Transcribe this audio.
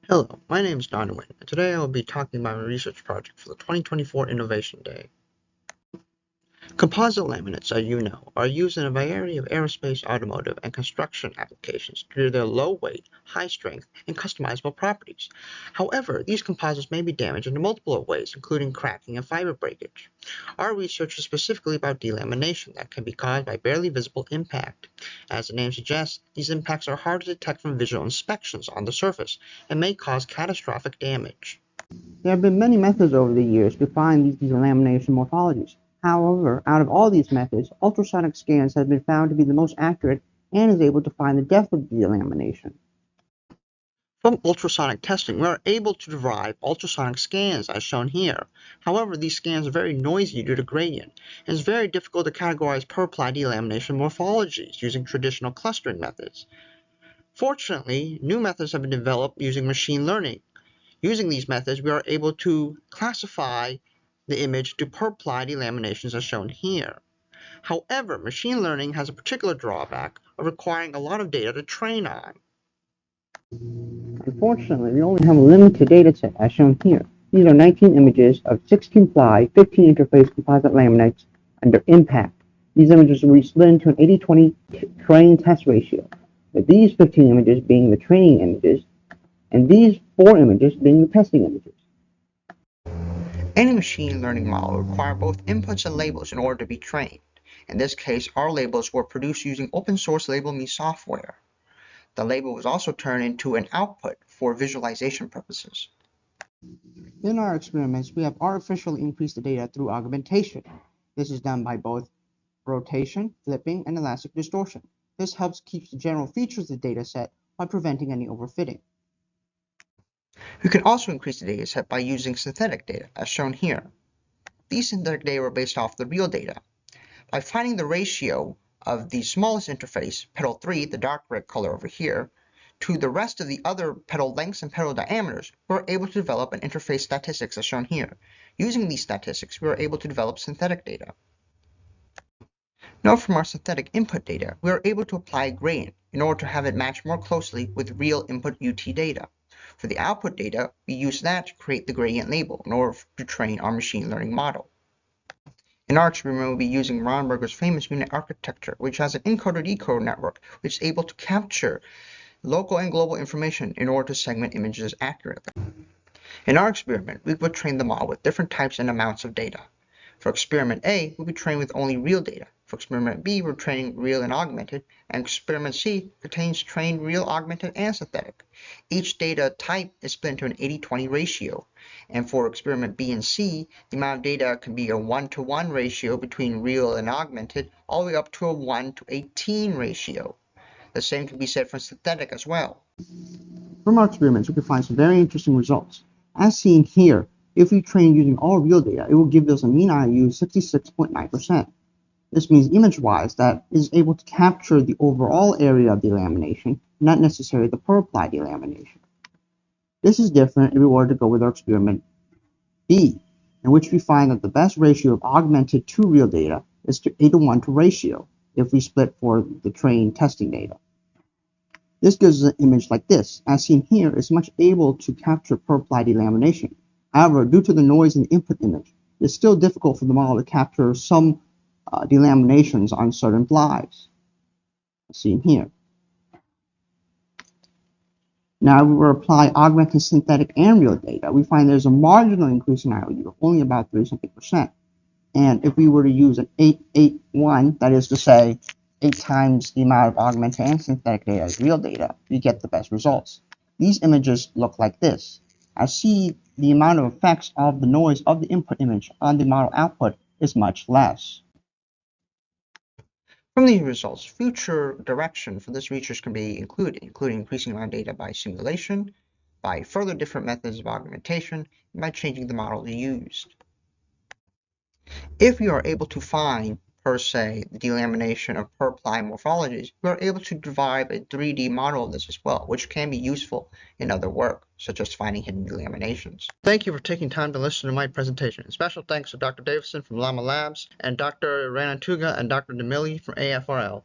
Hello, my name is Nguyen, and today I will be talking about my research project for the 2024 Innovation Day. Composite laminates, as you know, are used in a variety of aerospace, automotive, and construction applications due to their low weight, high strength, and customizable properties. However, these composites may be damaged in multiple ways, including cracking and fiber breakage. Our research is specifically about delamination that can be caused by barely visible impact. As the name suggests, these impacts are hard to detect from visual inspections on the surface and may cause catastrophic damage. There have been many methods over the years to find these delamination morphologies. However, out of all these methods, ultrasonic scans have been found to be the most accurate and is able to find the depth of delamination. From ultrasonic testing, we are able to derive ultrasonic scans as shown here. However, these scans are very noisy due to gradient, and it's very difficult to categorize per-ply delamination morphologies using traditional clustering methods. Fortunately, new methods have been developed using machine learning. Using these methods, we are able to classify the image to per-ply delaminations as shown here. However, machine learning has a particular drawback of requiring a lot of data to train on. Unfortunately, we only have a limited data set as shown here. These are 19 images of 16-ply, 15-interface composite laminates under impact. These images will be split into an 80-20 train test ratio, with these 15 images being the training images and these 4 images being the testing images. Any machine learning model will require both inputs and labels in order to be trained. In this case, our labels were produced using open source LabelMe software. The label was also turned into an output for visualization purposes. In our experiments, we have artificially increased the data through augmentation. This is done by both rotation, flipping, and elastic distortion. This helps keep the general features of the data set while preventing any overfitting. We can also increase the data set by using synthetic data, as shown here. These synthetic data were based off the real data. By finding the ratio of the smallest interface, petal 3, the dark red color over here, to the rest of the other petal lengths and petal diameters, we were able to develop an interface statistics as shown here. Using these statistics, we were able to develop synthetic data. Now from our synthetic input data, we are able to apply a gradient in order to have it match more closely with real input UT data. For the output data, we use that to create the gradient label in order to train our machine learning model. In our experiment, we'll be using Ronberger's famous unit architecture, which has an encoder-decoder network, which is able to capture local and global information in order to segment images accurately. In our experiment, we will train the model with different types and amounts of data. For experiment A, we'll be trained with only real data. For experiment B, we're training real and augmented, and experiment C contains trained real, augmented, and synthetic. Each data type is split into an 80-20 ratio, and for experiment B and C, the amount of data can be a 1-to-1 ratio between real and augmented, all the way up to a 1-to-18 ratio. The same can be said for synthetic as well. From our experiments, we can find some very interesting results. As seen here, if we train using all real data, it will give us a mean IU of 66.9%. This means image-wise that is able to capture the overall area of delamination, not necessarily the per-ply delamination. This is different if we were to go with our experiment B, in which we find that the best ratio of augmented to real data is to 8-to-1 to ratio if we split for the trained testing data. This gives us an image like this. As seen here, it's much able to capture per-ply delamination. However, due to the noise in the input image, it's still difficult for the model to capture some delaminations on certain plies, as seen here. Now, if we were to apply augmented, synthetic, and real data, we find there's a marginal increase in IOU of only about 30-something%. And if we were to use an 8-8-1, that is to say, 8 times the amount of augmented and synthetic data as real data, we get the best results. These images look like this. As see, the amount of effects of the noise of the input image on the model output is much less. From these results, future direction for this research can be including increasing amount of data by simulation, by further different methods of augmentation, and by changing the model used. If we are able to find, per se, the delamination of per-ply morphologies, we are able to derive a 3D model of this as well, which can be useful in other work, such as finding hidden delaminations. Thank you for taking time to listen to my presentation. Special thanks to Dr. Davison from Llama Labs, and Dr. Ranatuga and Dr. DeMilli from AFRL.